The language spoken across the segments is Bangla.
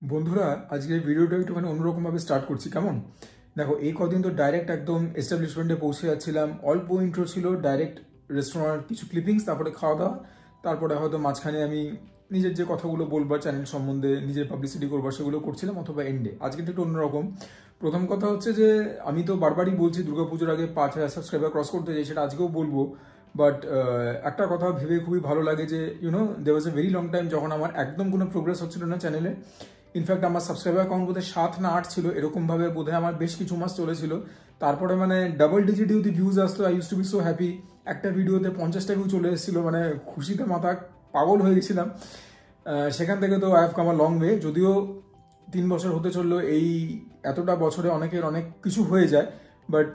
বন্ধুরা আজকের ভিডিওটা একটুখানি অন্যরকমভাবে স্টার্ট করছি কেমন। দেখো এই কদিন তো ডাইরেক্ট একদম এস্টাবলিশমেন্টে পৌঁছে যাচ্ছিলাম, অল্প ইন্ট্রো ছিল, ডাইরেক্ট রেস্টুরেন্ট কিছু ক্লিপিংস, তারপরে খাওয়া দাওয়া, তারপরে হয়তো মাঝখানে আমি নিজের যে কথাগুলো বলবার চ্যানেল সম্বন্ধে নিজের পাবলিসিটি করবার সেগুলো করছিলাম, অথবা এন্ডে। আজকে একটু অন্যরকম। প্রথম কথা হচ্ছে যে আমি তো বারবারই বলছি দুর্গাপুজোর আগে 5,000 সাবস্ক্রাইবার ক্রস করতে চাই, সেটা আজকেও বলবো। বাট একটা কথা ভেবে খুবই ভালো লাগে যে দেয়ার ওয়াজ এ ভেরি লং টাইম যখন আমার একদম কোনো প্রোগ্রেস হচ্ছিল না চ্যানেলে। ইনফ্যাক্ট আমার সাবস্ক্রাইবার কাউন্ট বোধহয় 7 না 8 ছিল, এরকমভাবে বোধহয় আমার বেশ কিছু মাস চলেছিল। তারপরে মানে ডাবল ডিজিট যদি ভিউজ আসতো, I use to be so happy. একটা ভিডিওতে 50টা ভিউ চলে এসেছিলো, মানে খুশিতে মাথা পাগল হয়ে গেছিলাম। সেখান থেকে তো I have come a long way. যদিও 3 বছর হতে চললো, এই এতটা বছরে অনেকের অনেক কিছু হয়ে যায়, বাট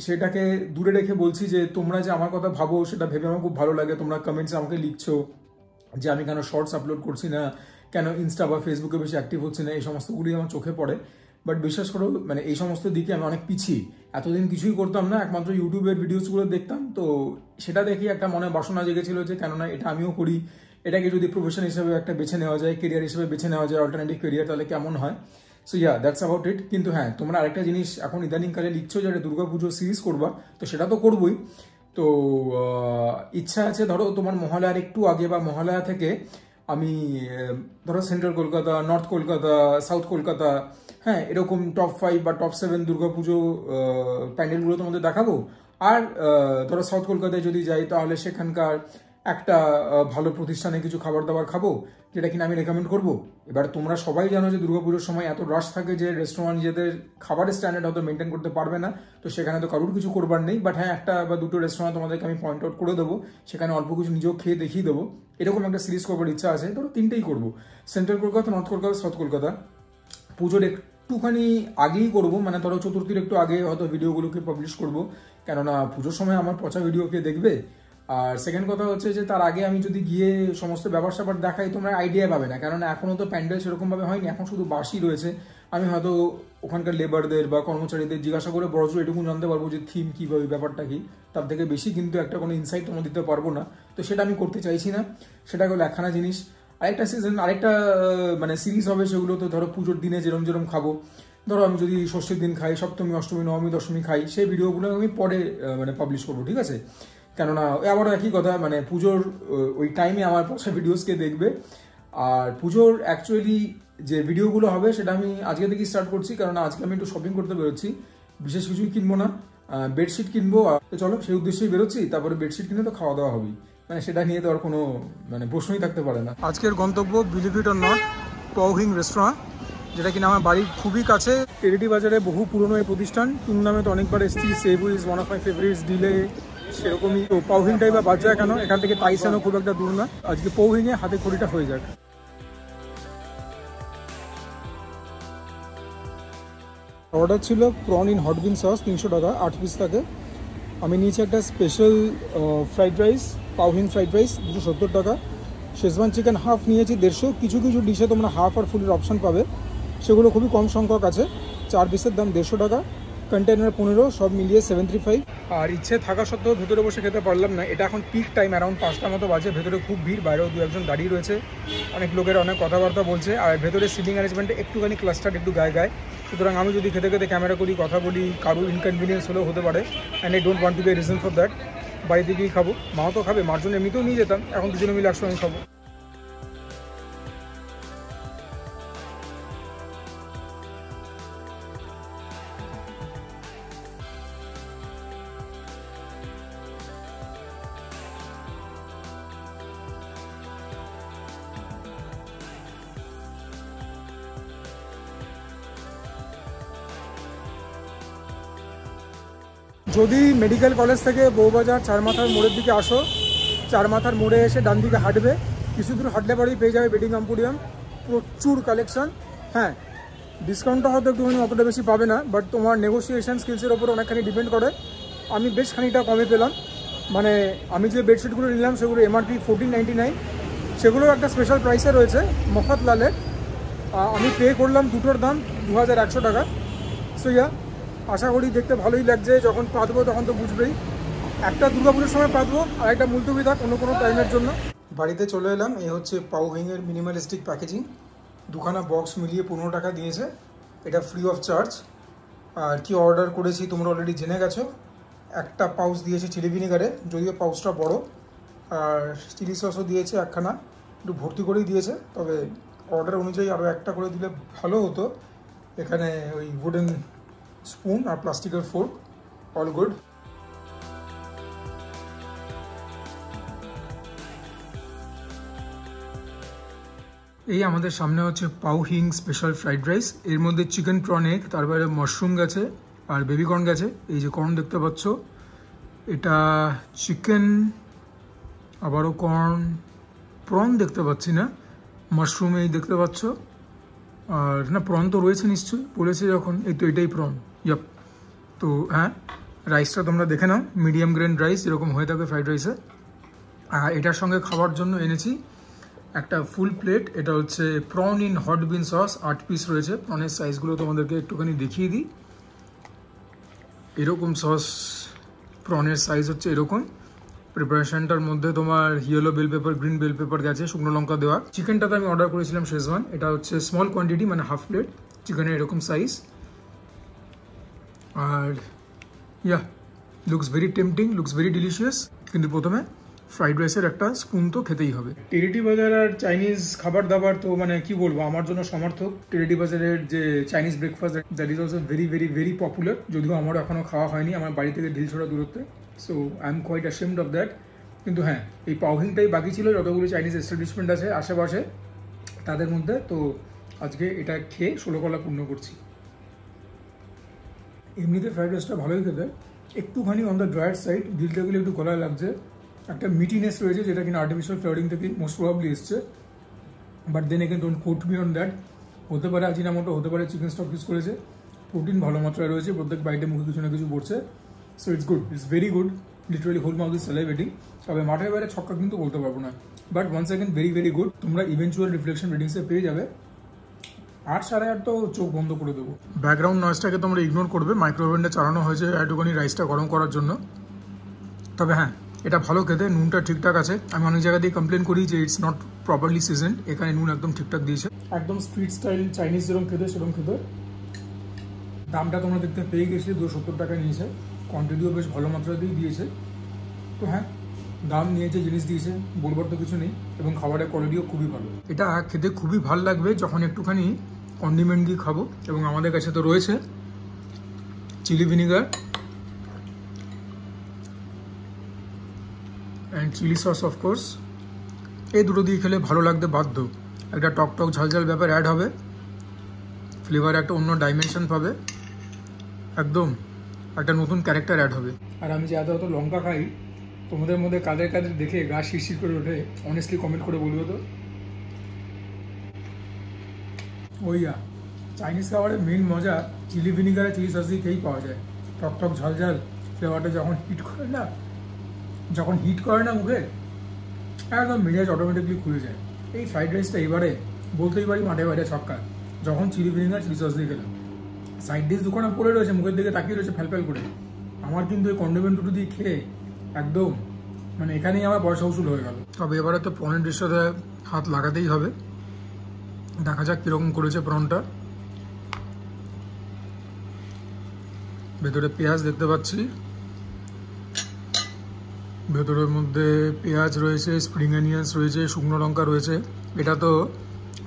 সেটাকে দূরে রেখে বলছি যে তোমরা যে আমার কথা ভাবো সেটা ভেবে আমার খুব ভালো লাগে। তোমরা কমেন্টসে আমাকে লিখছো যে আমি কেন শর্টস আপলোড করছি না, কেন ইনস্টা বা ফেসবুকে বেশি অ্যাক্টিভ হচ্ছে না, এই সমস্তগুলি আমার চোখে পড়ে। বাট বিশ্বাস করো মানে এই সমস্ত দিকে আমি অনেক পিছিয়ে। এতদিন কিছুই করতাম না, একমাত্র ইউটিউবের ভিডিওসগুলো দেখতাম। তো সেটা দেখি একটা মনে বাসনা জেগেছিল যে কেননা এটা আমিও করি, এটাকে যদি প্রফেশন হিসেবে একটা বেছে নেওয়া যায়, কেরিয়ার হিসেবে বেছে নেওয়া যায়, অল্টারনেটিভ কেরিয়ার, তাহলে কেমন হয়। So yeah, that's about it. কিন্তু হ্যাঁ, তোমরা আরেকটা জিনিস এখন ইদানিংকালে লিখছো যে দুর্গাপুজো সিরিজ করবা, তো সেটা তো করবোই। তো ইচ্ছা আছে ধরো তোমার মহালয়ার একটু আগে বা মহালয়া থেকে আমি ধরো central Kolkata, north Kolkata, south Kolkata, হ্যাঁ এরকম টপ 5 বা টপ 7 দুর্গাপুজো প্যান্ডেলগুলো তোমাদের দেখাবো। আর ধরো সাউথ কলকাতায় যদি যাই তাহলে সেখানকার একটা ভালো প্রতিষ্ঠানে কিছু খাবার দাবার খাবো, যেটা কিনা আমি রেকমেন্ড করবো। এবার তোমরা সবাই জানো যে দুর্গাপুজোর সময় এত রাশ থাকে যে রেস্টুরেন্ট নিজেদের খাবারের স্ট্যান্ডার্ড হয়তো মেনটেন করতে পারবে না। তো সেখানে তো কারোর কিছু করবার নেই, বাট হ্যাঁ একটা বা দুটো রেস্টুরেন্ট তোমাদেরকে আমি পয়েন্ট আউট করে দেবো, সেখানে অল্প কিছু নিজেও খেয়ে দেখিয়ে দেবো। এরকম একটা সিরিজ করবার ইচ্ছা আছে। ধরো 3টেই করবো, central Kolkata, north Kolkata, south Kolkata. পুজোর একটুখানি আগেই করবো, মানে ধরো চতুর্থীর একটু আগে হয়তো ভিডিওগুলোকে পাবলিশ করবো, কেননা পুজোর সময় আমার পচা ভিডিও কে দেখবে। আর সেকেন্ড কথা হচ্ছে যে তার আগে আমি যদি গিয়ে সমস্ত ব্যাপার স্যাপার দেখাই তোমরা আইডিয়া পাবে না, কেননা এখনও তো প্যান্ডেল সেরকমভাবে হয়নি, এখন শুধু বাসি রয়েছে। আমি হয়তো ওখানকার লেবারদের বা কর্মচারীদের জিজ্ঞাসা করে বড়জোর এটুকু জানতে পারবো যে থিম কী বা ব্যাপারটা কী। তার থেকে বেশি কিন্তু একটা কোনো ইনসাইট তোমরা দিতে পারবো না। তো সেটা আমি করতে চাইছি না। সেটা হলো একখানা জিনিস। আরেকটা সিজন, আরেকটা মানে সিরিজ হবে, সেগুলো তো ধরো পুজোর দিনে যেরম যেরম খাবো। ধরো আমি যদি ষষ্ঠীর দিন খাই, সপ্তমী, অষ্টমী, নবমী, দশমী খাই, সেই ভিডিওগুলো আমি পরে মানে পাবলিশ করবো, ঠিক আছে। কেননা আবারও একই কথা, মানে পুজোর ওই টাইমে আমার পয়সা ভিডিওসকে দেখবে। আর পুজোর অ্যাকচুয়ালি যে ভিডিওগুলো হবে সেটা আমি আজকে থেকেই স্টার্ট করছি, কারণ আজকে আমি একটু শপিং করতে বেরোচ্ছি। বিশেষ কিছুই কিনবো না, বেডশিট কিনবো। তো চলো সেই উদ্দেশ্যেই বেরোচ্ছি। তারপরে বেডশিট কিনে তো খাওয়া দাওয়া হবেই, মানে সেটা নিয়ে তো আর কোনো মানে প্রশ্নই থাকতে পারে না। আজকের গন্তব্য believe it or not, Pou Hing restaurant, যেটা কিনা আমার বাড়ির খুবই কাছে। টেরিটি বাজারে বহু পুরনো এই প্রতিষ্ঠান, টুর্নামেন্ট অনেকবার এসেছি। সেবু is one of my favourites, delay সেরকমই। তো পাওহিংটাই বা বাদ যায় কেন, এখান থেকে টাইসানও খুব একটা দূর না। আজকে পাওহিংয়ে হাতে খড়িটা হয়ে যাক। অর্ডার ছিল prawn in hot bean sauce, 300 টাকা, 8 পিস থাকে। আমি নিয়েছি একটা special fried rice, Pou Hing fried rice, 270 টাকা। শেজওয়ান চিকেন হাফ নিয়েছি, 150। কিছু কিছু ডিশে তোমরা হাফ আর ফুলের অপশান পাবে, সেগুলো খুবই কম সংখ্যক আছে। 4 পিসের দাম 150 টাকা, কন্টেনার 15, সব মিলিয়ে 75। আর ইচ্ছে থাকা সত্ত্বেও ভেতরে বসে খেতে পারলাম না। এটা এখন পিক টাইম, অ্যারাউন্ড 5টার মতো বাজে। ভেতরে খুব ভিড়, বাইরেও 2-1 দাঁড়িয়ে রয়েছে, অনেক লোকের অনেক কথাবার্তা বলছে। আর ভেতরে সিটিং অ্যারেঞ্জমেন্টে একটুখানি ক্লাস্টার, একটু গায়ে গায়ে। সুতরাং আমি যদি খেতে খেতে ক্যামেরা করি, কথা বলি, কারোর ইনকনভিনিয়েন্স হলেও হতে পারে। And I don't want to be reason for that. বাড়িতে গিয়েই খাবো, মাও তো খাবে, মার জন্য এমনিতেও নিয়ে যেতাম, এখন দুজনে মিলে একসঙ্গে খাবো। যদি মেডিকেল কলেজ থেকে বউবাজার চারমাথার মোড়ের দিকে আসো, চারমাথার মোড়ে এসে ডান দিকে হাঁটবে, কিছু দূর হাঁটলে পরেই পেয়ে যাবে বেডিং এম্পোরিয়াম। প্রচুর কালেকশন। হ্যাঁ, ডিসকাউন্টটা হয়তো একটুখানি অতটা বেশি পাবে না, বাট তোমার নেগোসিয়েশন স্কিলসের ওপর অনেকখানি ডিপেন্ড করে। আমি বেশ খানিকটা কমে পেলাম। মানে আমি যে বেডশিটগুলো নিলাম সেগুলো এমআরপি 1499, সেগুলো একটা স্পেশাল প্রাইসে রয়েছে মফতলালের। আমি পে করলাম দুটোর দাম 2100 টাকা। সো ইয়া, আশা করি দেখতে ভালোই লাগছে। যখন পাতবো তখন তো বুঝবেই। একটা দুর্গাপুজোর সময় পাতবো, আর একটা মুলতবি থাক অন্য কোনো টাইমের জন্য। বাড়িতে চলে এলাম। এই হচ্ছে পাওহিংয়ের মিনিমালিস্টিক প্যাকেজিং। দুখানা বক্স মিলিয়ে 15 টাকা দিয়েছে, এটা ফ্রি অফ চার্জ। আর কি অর্ডার করেছি তোমরা অলরেডি জেনে গেছো। একটা পাউচ দিয়েছে চিলি ভিনেগারে, যদিও পাউচটা বড়, আর চিলি সসও দিয়েছে একখানা, একটু ভর্তি করেই দিয়েছে। তবে অর্ডার অনুযায়ী আরও একটা করে দিলে ভালো হতো। এখানে ওই উডেন স্পুন আর প্লাস্টিকের ফোর্ক, অল গুড। এই আমাদের সামনে হচ্ছে পাউ হিং স্পেশাল ফ্রাইড রাইস। এর মধ্যে চিকেন প্রন এগ, তারপরে মাশরুম গেছে আর বেবি কর্ন গেছে। এই যে কর্ন দেখতে পাচ্ছ, এটা চিকেন, আবারও কর্ন, প্রন দেখতে পাচ্ছি না, মাশরুম এই দেখতে পাচ্ছ, আর না প্রন তো রয়েছে নিশ্চয়ই, বলেছে যখন। এই তো এটাই প্রন, ইয়াপ। তো হ্যাঁ, রাইসটা তোমরা দেখে নাও, মিডিয়াম গ্রেন রাইস যেরকম হয়ে থাকে ফ্রাইড রাইসে। আর এটার সঙ্গে খাওয়ার জন্য এনেছি একটা ফুল প্লেট। এটা হচ্ছে prawn in hot bean sauce, 8 piece রয়েছে। প্রনের সাইজগুলো তোমাদেরকে একটুখানি দেখিয়ে দিই। এরকম সস, প্রনের সাইজ হচ্ছে এরকম। প্রিপারেশনটার মধ্যে তোমার yellow bell pepper, green bell pepper গেছে, শুকনো লঙ্কা দেওয়া। চিকেনটাতে আমি অর্ডার করেছিলাম শেজওয়ান, এটা হচ্ছে স্মল কোয়ান্টিটি, মানে হাফ প্লেট চিকেনের এরকম সাইজ। আর yeah, looks very tempting, looks very delicious. কিন্তু প্রথমে ফ্রাইড রাইসের একটা স্পুন তো খেতেই হবে। টেরিটি বাজার আর চাইনিজ খাবার দাবার তো মানে কি বলবো, আমার জন্য সমর্থক। টেরিটি বাজারের যে Chinese breakfast, that is also very very very popular. যদিও আমারও এখনও খাওয়া হয়নি, আমার বাড়ি থেকে ঢিলছড়া দূরত্বে, so I am quite ashamed of that. কিন্তু হ্যাঁ, এই পাউহিংটাই বাকি ছিল যতগুলো চাইনিজ এস্টাবলিশমেন্ট আছে আশেপাশে, তাদের মধ্যে। তো আজকে এটা খেয়ে 16 কলা পূর্ণ করছি। এমনিতে ফ্রাইড রাইসটা ভালোই খেতে, একটুখানি অন দ্য ড্রায়ার সাইড, ঢিলটা গেলে একটু গলায় লাগছে। একটা মিটিনেস রয়েছে যেটা কিনা আর্টিফিশিয়াল ফ্লেভারিং থেকে মোস্ট প্রবাবলি এসছে। But then again don't quote me on that. হতে পারে আজিনামোটো, হতে পারে চিকেন স্টক ইউজ করেছে। প্রোটিন ভালো মাত্রায় রয়েছে, প্রত্যেক বাইটে মুখে কিছু না কিছু পড়ছে। So it's good, it's very good, literally whole mouth is celebrating. তবে মাঠের বাইরে ছক্কা কিন্তু বলতে পারবো না, but once again very very good. তোমরা ইভেন্চুয়াল রিফ্লেকশন রেটিংসে পেয়ে যাবে। 8, 8.5 তো চোখ বন্ধ করে দেবো। ব্যাকগ্রাউন্ড নয়েজটাকে তোমরা ইগনোর করবে, মাইক্রোওভেনটা চালানো হয়েছে একটুখানি রাইসটা গরম করার জন্য। তবে হ্যাঁ, এটা ভালো খেতে, নুনটা ঠিকঠাক আছে। আমি অনেক জায়গা দিয়ে কমপ্লেন করি যে ইটস নট প্রপারলি সিজনড, এখানে নুন একদম ঠিকঠাক দিয়েছে। একদম স্ট্রিট স্টাইল চাইনিজ যেরকম খেতে সেরকম খেতে। দামটা তোমরা দেখতে পেয়ে গেছি, 270 টাকা নিয়েছে। কোয়ান্টিটিও বেশ ভালো মাত্রাতেই দিয়েছে। তো হ্যাঁ, দাম নিয়েছে, জিনিস দিয়েছে, বলবার তো কিছু নেই। এবং খাবারের কোয়ালিটিও খুবই ভালো। এটা খেতে খুবই ভালো লাগবে যখন একটুখানি কন্ডিমেন্ট দিয়ে খাবো। এবং আমাদের কাছে তো রয়েছে chilli vinegar and chilli sauce of course. এই দুটো দিয়ে খেলে ভালো লাগতে বাধ্য। একটা টক টক ঝাল ঝাল ব্যাপার অ্যাড হবে, ফ্লেভার একটা অন্য ডাইমেনশন পাবে, একদম একটা নতুন ক্যারেক্টার অ্যাড হবে। আর আমি যে এত লঙ্কা খাই, তোমাদের মধ্যে কাদের কাদের দেখে গা শিরশির করে ওঠে অনেস্টলি কমেন্ট করে বলবো তো। ওইয়া, চাইনিজ খাবারের মেন মজা চিলি ভিনিগারে চিলি সস দিয়ে খেয়েই পাওয়া যায়। টক টক ঝাল ঝাল ফ্লেভারটা যখন হিট করে না মুখে, একদম মেজাজ অটোমেটিকলি খুলে যায়। এই ফ্রাইড রাইসটা এবারে বলতেই পারি মাঠে বাইরে ছক্কা। যখন চিলি ভিনিগার চিলি সস দিয়ে খেলাম, সাইড ডিশ দোকানে পড়ে রয়েছে, মুখের দিকে তাকিয়ে রয়েছে ফ্যালফ্যাল করে। আমার কিন্তু এই কন্ডিমেন্ট দুটো দিয়ে খেয়ে একদম মানে এখানেই আমার পয়সা উসুল হয়ে গেল। তবে এবারে তো প্রনের ডিশটাতে হাত লাগাতেই হবে। দেখা যাক কীরকম করেছে প্রনটা। ভেতরে পেঁয়াজ দেখতে পাচ্ছি, ভেতরের মধ্যে পেঁয়াজ রয়েছে, স্প্রিং অনিয়ন্স রয়েছে, শুকনো লঙ্কা রয়েছে। এটা তো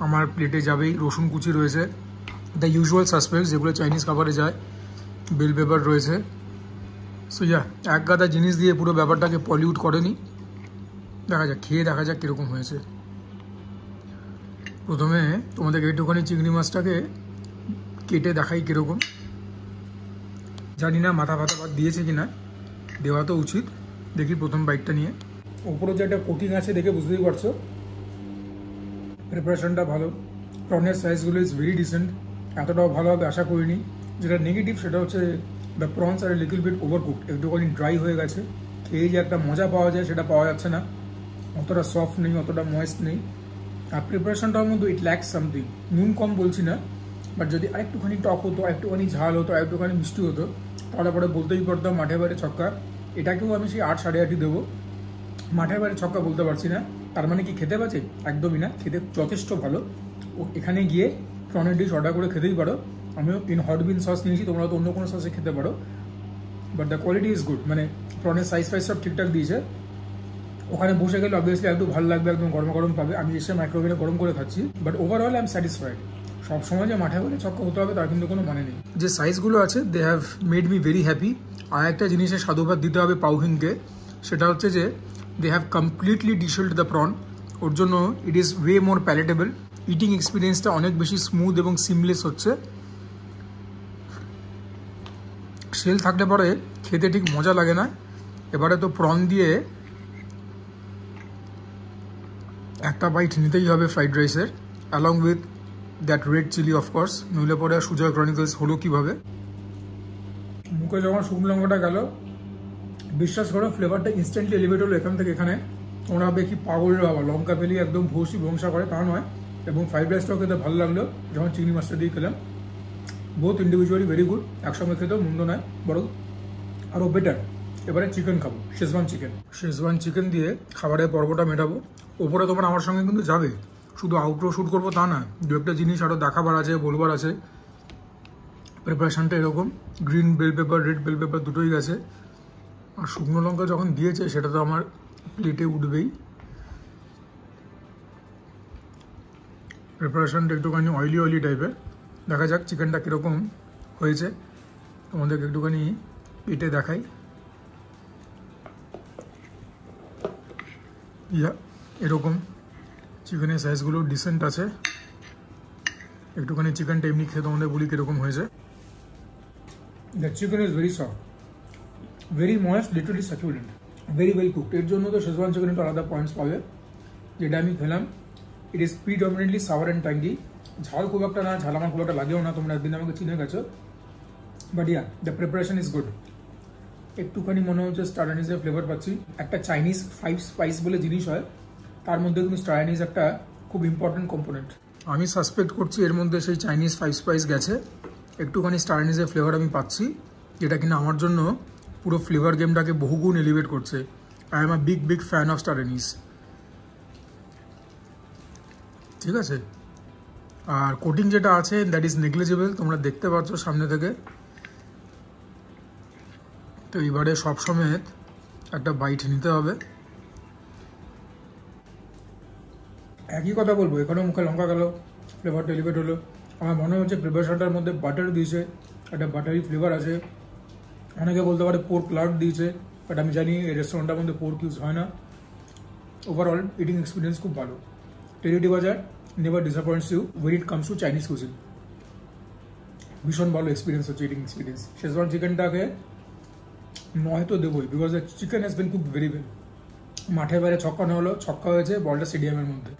আমার প্লেটে যাবেই। রসুন কুচি রয়েছে, দ্য ইউজুয়াল সাসপেক্টস যেগুলো চাইনিজ খাবারে যায়। বেল পেপার রয়েছে। সো ইয়া, এক গাদা জিনিস দিয়ে পুরো ব্যাপারটাকে পলিউট করেনি। দেখা যাক, খেয়ে দেখা যাক কীরকম হয়েছে। প্রথমে তোমাদেরকে একটুখানি চিংড়ি মাছটাকে কেটে দেখাই কীরকম। জানি না মাথা ফাতা বাদ দিয়েছে কি না, দেওয়া তো উচিত। দেখি প্রথম বাইটটা নিয়ে। ওপরে যে একটা কোটিং আছে দেখে বুঝতেই পারছো। প্রিপারেশনটা ভালো, প্রনের সাইজগুলো ইজ ভেরি ডিসেন্ট। এতটাও ভালো হবে আশা করিনি। যেটা নেগেটিভ সেটা হচ্ছে the prawns are little bit overcooked, একটুখানি ড্রাই হয়ে গেছে। খেয়ে যে একটা মজা পাওয়া যায় সেটা পাওয়া যাচ্ছে না। অতটা সফট নেই, অতটা ময়েস্ট নেই। আর প্রিপারেশনটার মধ্যে ইট ল্যাক্স সামথিং। নুন কম বলছি না, বাট যদি আরেকটুখানি টক হতো, আরেকটুখানি ঝাল হতো, আরেকটুখানি মিষ্টি হতো, তাহলে পরে বলতেই পারতাম মাঠের বাইরে ছক্কা। এটাকেও আমি সেই 8, 8.5 দেবো। মাঠের বাইরে ছক্কা বলতে পারছি না, তার মানে কি খেতে বাজে? একদমই না, খেতে যথেষ্ট ভালো। এখানে গিয়ে প্রনের ডিশ অর্ডার করে খেতেই পারো। আমিও ইন হট বিন সস নিয়েছি, তোমরা তো অন্য কোনো সসে খেতে পারো, but the quality is good. মানে প্রনের সাইজ ফাইজ সব ঠিকঠাক দিয়েছে। ওখানে বসে গেলে অবভিয়াসলি একটু ভালো লাগবে, একদম গরম গরম পাবে। আমি এসে মাইক্রোওয়েভে গরম করে খাচ্ছি, but overall I am satisfied. সবসময় যে মাঠে বলে ছক্কা হতে হবে তার কিন্তু কোনো মানে নেই। যে সাইজগুলো আছে they have made me very happy. আর একটা জিনিসের সাধুবাদ দিতে হবে পাউহিংকে, সেটা হচ্ছে যে they have completely deshelled the prawn. ওর জন্য it is way more palatable. Eating এক্সপিরিয়েন্সটা অনেক বেশি স্মুথ এবং সিমলেস হচ্ছে। শেল থাকলে পরে খেতে ঠিক মজা লাগে না। এবারে তো প্রন দিয়ে একটা বাইট নিতেই হবে ফ্রাইড রাইসের, along with that red chilli of course, নইলে পরে সুজয় ক্রনিকলস হলো কীভাবে। মুখে যখন শুকনো লঙ্কাটা গেল, বিশ্বাস করো ফ্লেভারটা ইনস্ট্যান্টলি এলিভেট হলো এখান থেকে এখানে। তোমরা ভাবে কি পাগল বাবা, লঙ্কা পেলেই একদম ভূষি ভংসা করে, তা নয়। এবং ফ্রাইড রাইসটাও খেতে ভালো লাগলো যখন চিংড়ি মাছটা দিয়ে খেলাম। বোথ ইন্ডিভিজুয়ালি ভেরি গুড, একসঙ্গে খেতেও মন্দ নয়, বরং আরও বেটার। এবারে চিকেন খাবো, শেজওয়ান চিকেন দিয়ে খাবারের পর্বটা মেটাবো। ওপরে তোমরা আমার সঙ্গে কিন্তু যাবে, শুধু আউটডোর শ্যুট করবো তা না, দু একটা জিনিস আরও দেখাবার আছে, বলবার আছে। প্রিপারেশানটা এরকম, green bell pepper, red bell pepper দুটোই গেছে। আর শুকনো লঙ্কা যখন দিয়েছে সেটা তো আমার প্লেটে উঠবেই। প্রিপারেশানটা একটুখানি অয়েলি টাইপের। দেখা যাক চিকেনটা কীরকম হয়েছে, তোমাদেরকে একটুখানি পেটে দেখাই। এরকম চিকেনের সাইজগুলো ডিসেন্ট আছে। একটুখানি চিকেনটা এমনি খেয়ে তোমাদের বলি কীরকম হয়েছে। The chicken is very soft, very moist, literally succulent, very well cooked. এর জন্য তো শেজওয়ান চিকেন একটু আলাদা পয়েন্টস পাবে। যেটা আমি খেলাম it is predominantly sour and tangy. ঝাল খুব একটা না, ঝাল আমার খুব একটা লাগেও না, তোমরা একদিন আমাকে চিনে গেছো। But yeah, the preparation is good. একটুখানি মনে হচ্ছে স্টার অ্যানিজের ফ্লেভার পাচ্ছি। একটা চাইনিজ 5 স্পাইস বলে জিনিস হয়, তার মধ্যে কিন্তু স্টার অ্যানিজ একটা খুব ইম্পর্টেন্ট কম্পোনেন্ট। আমি সাসপেক্ট করছি এর মধ্যে সেই চাইনিজ 5 স্পাইস গেছে। একটুখানি স্টার অ্যানিজের ফ্লেভার আমি পাচ্ছি, যেটা কিনা আমার জন্য পুরো ফ্লেভার গেমটাকে বহুগুণ এলিভেট করছে। I am a big fan of star anise. ঠিক আছে, আর কোটিং যেটা আছে দ্যাট ইজ নেগলিজেবল, তোমরা দেখতে পাচ্ছ সামনে থেকে। তো এবারে সব সমেত একটা বাইট নিতে হবে। একই কথা বলবো, এখানেও মুখে লঙ্কা গেল, ফ্লেভারটা এলিভেট হলো। আমার মনে হচ্ছে প্রিপারেশনটার মধ্যে বাটার দিয়েছে, একটা বাটারি ফ্লেভার আছে। অনেকে বলতে পারে পোর্ক লার্ড দিয়েছে, বাট আমি জানি এই রেস্টুরেন্টটার মধ্যে পোর্ক ইউজ হয় না। ওভারঅল ইটিং এক্সপিরিয়েন্স খুব ভালো। Tiretti Bazaar never disappoints you when it comes to Chinese cuisine. ভীষণ ভালো এক্সপিরিয়েন্স হচ্ছে, ইটিং এক্সপিরিয়েন্স। শেজওয়ান চিকেনটাকে 9 তো দেবই, because the chicken has been cooked very well. মাঠের বাইরে ছক্কা না হলো, ছক্কা হয়েছে বলটা স্টেডিয়ামের মধ্যে।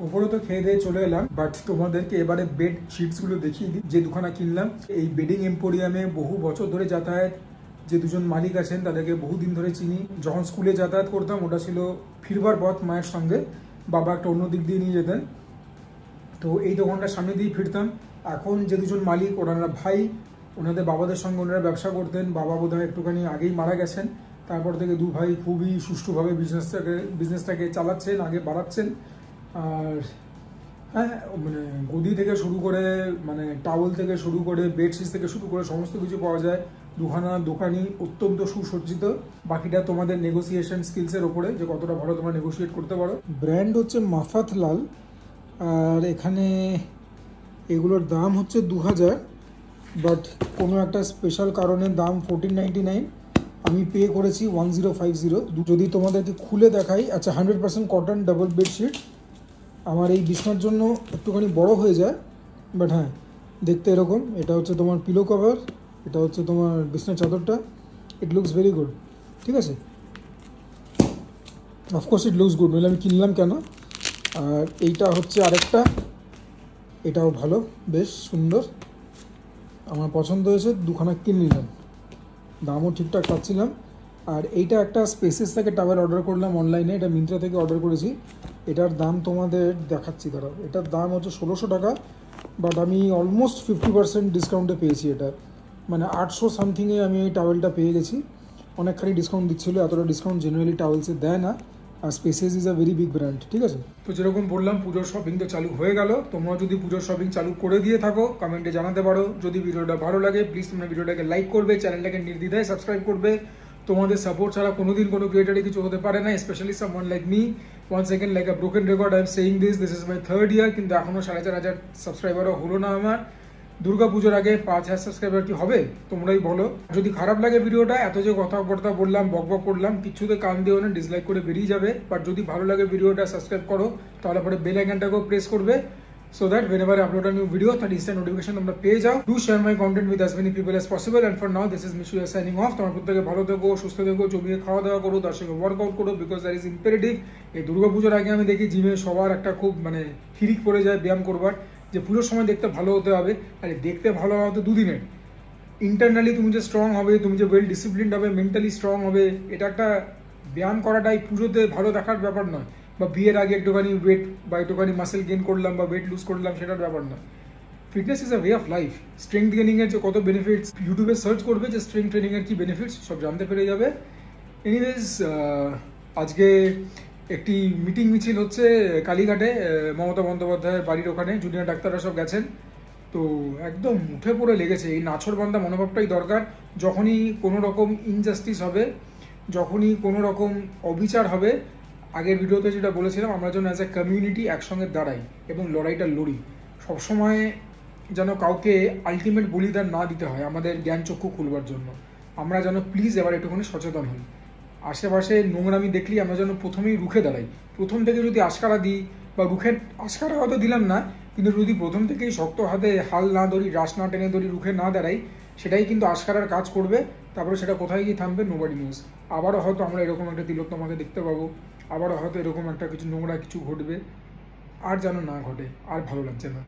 ওপরে তো খেয়ে দিয়ে চলে এলাম, বাট তোমাদেরকে এবারে বেড শিটসগুলো দেখিয়ে দিই যে দুখানা কিনলাম। এই বেডিং এম্পোরিয়ামে বহু বছর ধরে যাতায়াত যে দুজন মালিক আছেন তাদেরকে বহুদিন ধরে চিনি। যখন স্কুলে যাতায়াত করতাম ওটা ছিল ফিরবার পথ মায়ের সঙ্গে, বাবা একটা অন্য দিক দিয়ে নিয়ে যেতেন, তো এই দোকানটার সামনে দিয়ে ফিরতাম। এখন যে দুজন মালিক ওনারা ভাই, ওনাদের বাবাদের সঙ্গে ওনারা ব্যবসা করতেন। বাবা বোধহয় একটুখানি আগেই মারা গেছেন, তারপর থেকে দু ভাই খুবই সুষ্ঠুভাবে বিজনেসটাকে চালাচ্ছেন, আগে বাড়াচ্ছেন। আর হ্যাঁ, মানে গদি থেকে শুরু করে, মানে টাওয়েল থেকে শুরু করে, বেডশিট থেকে শুরু করে সমস্ত কিছু পাওয়া যায়। দুখানা দোকানই অত্যন্ত সুসজ্জিত। বাকিটা তোমাদের নেগোসিয়েশন স্কিলসের ওপরে, যে কতটা ভালো তোমরা নেগোসিয়েট করতে পারো। ব্র্যান্ড হচ্ছে মাফাত লাল, আর এখানে এগুলোর দাম হচ্ছে 2000, বাট কোনো একটা স্পেশাল কারণে দাম 1499। আমি পে করেছি 1050। যদি তোমাদেরকে খুলে দেখাই, আচ্ছা 100% কটন ডাবল বেডশিট। আমার এই বিছনার জন্য একটুখানি বড় হয়ে যায়, বাট হ্যাঁ দেখতে এরকম। এটা হচ্ছে তোমার পিলো কভার, এটা হচ্ছে তোমার বিছনার চাদরটা। It looks very good. ঠিক আছে, অফকোর্স ইট লুকস গুড, নইলে আমি কিনলাম কেন। আর এইটা হচ্ছে আরেকটা, এটাও ভালো, বেশ সুন্দর, আমার পছন্দ হয়েছে, দুখানা কিনে নিলাম, দামও ঠিকঠাক পাচ্ছিলাম। আর এইটা একটা স্পেসেস থেকে টাওয়েল অর্ডার করলাম অনলাইনে, এটা মিন্ত্রা থেকে অর্ডার করেছি। এটার দাম তোমাদের দেখাচ্ছি দাঁড়াও, এটার দাম হচ্ছে 1600 টাকা, বাট আমি অলমোস্ট 50% ডিসকাউন্টে পেয়েছি এটা, মানে 800 সামথিংয়ে আমি এই টাওয়েলটা পেয়ে গেছি। অনেকখানি ডিসকাউন্ট দিচ্ছিলো, এতটা ডিসকাউন্ট জেনারেলি টাওয়েলসে দেয় না, আর Spaces is a very big brand, ঠিক আছে। তো যেরকম বললাম পুজোর শপিং তো চালু হয়ে গেল, তোমরা যদি পুজোর শপিং চালু করে দিয়ে থাকো কমেন্টে জানাতে পারো। যদি ভিডিওটা ভালো লাগে প্লিজ তোমরা ভিডিওটাকে লাইক করবে, চ্যানেলটাকে নির্দ্বিধায় সাবস্ক্রাইব করবে। তোমাদের সাপোর্ট ছাড়া কোনোদিন কোনো ক্রিয়েটারে কিছু হতে পারে না, specially someone like me. Once second like a broken record I am saying this is my 3rd year, কিন্তু এখনও 4500 সাবস্ক্রাইবারও হলো না আমার। দুর্গা পুজোর আগে 5000 সাবস্ক্রাইবার কি হবে তোমরাই বলো। যদি খারাপ লাগে ভিডিওটা, এত যে কথাবার্তা বললাম, বকবক করলাম, কিচ্ছুতে কান দিও না, ডিসলাইক করে বেরিয়ে যাবে। বাট যদি ভালো লাগে ভিডিওটা সাবস্ক্রাইব করো, তাহলে পরে বেল আইকনটাকেও প্রেস করবে, so that whenever I upload a new video that instant notification তোমরা পেয়ে যাও। Do share my content with as many people as possible, and for now this is Mishu signing off। তোমরা প্রত্যেকে ভালো থেকো, সুস্থ থেকো, জমিয়ে খাওয়া দাওয়া করো, তার সঙ্গে ওয়ার্কআউট করো, বিকজ দ্যাট ইজ ইম্পারেটিভ। এই দুর্গা পুজোর আগে আমি দেখি জিমে সবার একটা খুব মানে হিরিক পড়ে যায় ব্যায়াম করবার, যে পুজোর সময় দেখতে ভালো হতে হবে। আরে দেখতে ভালো হওয়া তো দুদিনের, ইন্টারনালি তুমি যে স্ট্রং হবে, তুমি যে ওয়েল ডিসিপ্লিনড হবে, মেন্টালি স্ট্রং হবে, এটা একটা ব্যায়াম করাটাই পুজোতে ভালো দেখার ব্যাপার নয়, বা বিয়ের আগে একটুখানি ওয়েট বা একটুখানি মাসেল গেইন করলাম বা ওয়েট লুজ করলাম সেটার ব্যাপার নয়। Fitness is a way of life. Strength গেনিংয়ের যে কত বেনিফিটস, ইউটিউবে সার্চ করবে যে স্ট্রেংথ ট্রেনিংয়ের কী বেনিফিটস, সব জানতে পেরে যাবে। এনিওয়েজ, আজকে একটি মিটিং মিছিল হচ্ছে কালীঘাটে, মমতা বন্দ্যোপাধ্যায়ের বাড়ির ওখানে, জুনিয়র ডাক্তাররা সব গেছেন। তো একদম উঠে পড়ে লেগেছে, এই নাছোড়বান্ধা মনোভাবটাই দরকার। যখনই কোনো রকম ইনজাস্টিস হবে, যখনই কোনো রকম অবিচার হবে, আগের ভিডিওতে যেটা বলেছিলাম, আমরা যেন অ্যাজ এ কমিউনিটি একসঙ্গে দাঁড়াই এবং লড়াইটা লড়ি। সবসময় যেন কাউকে আলটিমেট বলিদান না দিতে হয় আমাদের জ্ঞান চক্ষু খুলবার জন্য। আমরা যেন প্লিজ এবার একটুখানি সচেতন হই। আশেপাশে নোংরামি দেখলেই আমরা যেন প্রথমেই রুখে দাঁড়াই। প্রথম থেকে যদি আশকারা দিই, বা রুখে আশকারা হয়তো দিলাম না, কিন্তু যদি প্রথম থেকেই শক্ত হাতে হাল না ধরি, রাশ না টেনে ধরি, রুখে না দাঁড়াই, সেটাই কিন্তু আশকারার কাজ করবে। তারপরে সেটা কোথায় গিয়ে থামবে নোবডি নিউজ। আবারও হয়তো আমরা এরকম একটা তিলোত্তমাকে দেখতে পাবো, আবারও হয়তো এরকম একটা কিছু নোংরা কিছু ঘটবে। আর যেন না ঘটে, আর ভালো লাগছে না।